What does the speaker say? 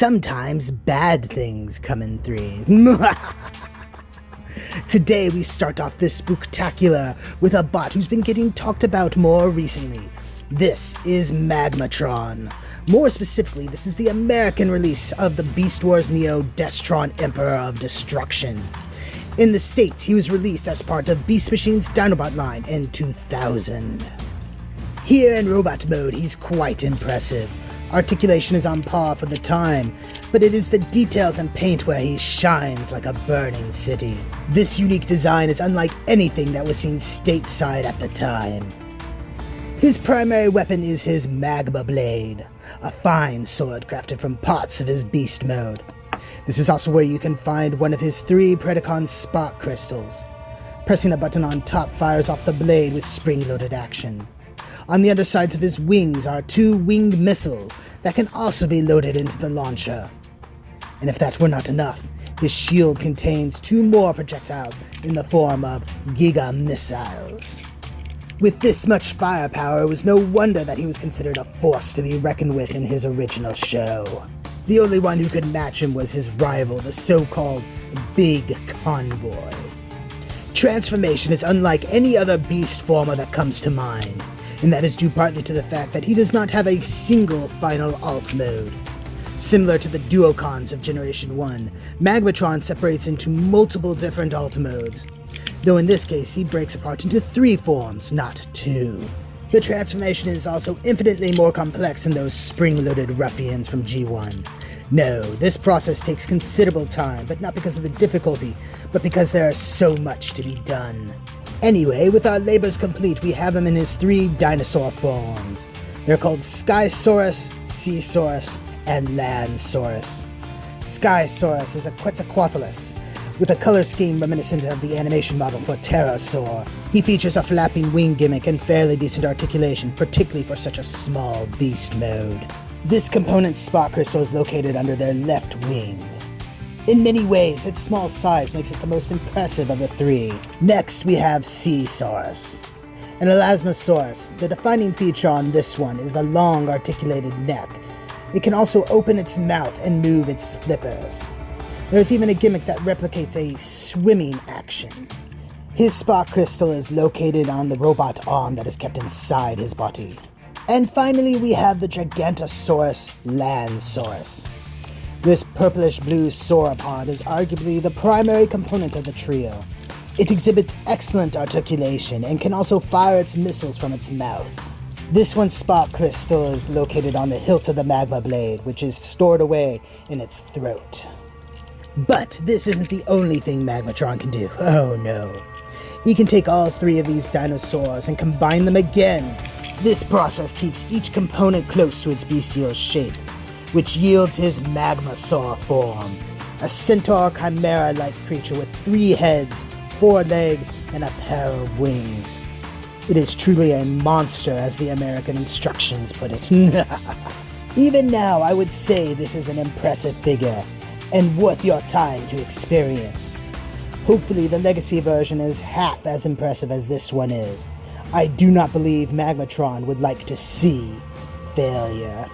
sometimes bad things come in threes. Today we start off this Spooktacular with a bot who's been getting talked about more recently. This is Magmatron. More specifically, this is the American release of the Beast Wars Neo Magmatron Emperor of Destruction. In the States, he was released as part of Beast Machine's Dinobot line in 2000. Here in robot mode, he's quite impressive. Articulation is on par for the time, but it is the details and paint where he shines like a burning city. This unique design is unlike anything that was seen stateside at the time. His primary weapon is his Magma Blade, a fine sword crafted from parts of his beast mode. This is also where you can find one of his 3 Predacon spark crystals. Pressing a button on top fires off the blade with spring-loaded action. On the undersides of his wings are 2 winged missiles that can also be loaded into the launcher. And if that were not enough, his shield contains 2 more projectiles in the form of Giga Missiles. With this much firepower, it was no wonder that he was considered a force to be reckoned with in his original show. The only one who could match him was his rival, the so-called Big Convoy. Transformation is unlike any other beast former that comes to mind, and that is due partly to the fact that he does not have a single final alt mode. Similar to the Duocons of Generation 1, Magmatron separates into multiple different alt modes, though in this case he breaks apart into 3 forms, not 2. The transformation is also infinitely more complex than those spring-loaded ruffians from G1. No, this process takes considerable time, but not because of the difficulty, but because there is so much to be done. Anyway, with our labors complete, we have him in his 3 dinosaur forms. They're called Skysaurus, Seasaurus, and Landsaurus. Skysaurus is a Quetzalcoatlus, with a color scheme reminiscent of the animation model for Pterosaur. He features a flapping wing gimmick and fairly decent articulation, particularly for such a small beast mode. This component's spark crystal is located under their left wing. In many ways, its small size makes it the most impressive of the 3. Next, we have Seasaurus. An Elasmosaurus, the defining feature on this one is a long articulated neck. It can also open its mouth and move its flippers. There's even a gimmick that replicates a swimming action. His spark crystal is located on the robot arm that is kept inside his body. And finally, we have the Gigantosaurus Landsaurus. This purplish-blue sauropod is arguably the primary component of the trio. It exhibits excellent articulation and can also fire its missiles from its mouth. This one's spark crystal is located on the hilt of the Magma Blade, which is stored away in its throat. But this isn't the only thing Magmatron can do. Oh no. He can take all 3 of these dinosaurs and combine them again. This process keeps each component close to its bestial shape, which yields his Magmasaur form, a centaur chimera-like creature with 3 heads, 4 legs, and a pair of wings. It is truly a monster, as the American instructions put it. Even now, I would say this is an impressive figure, and worth your time to experience. Hopefully the Legacy version is half as impressive as this one is. I do not believe Magmatron would like to see failure.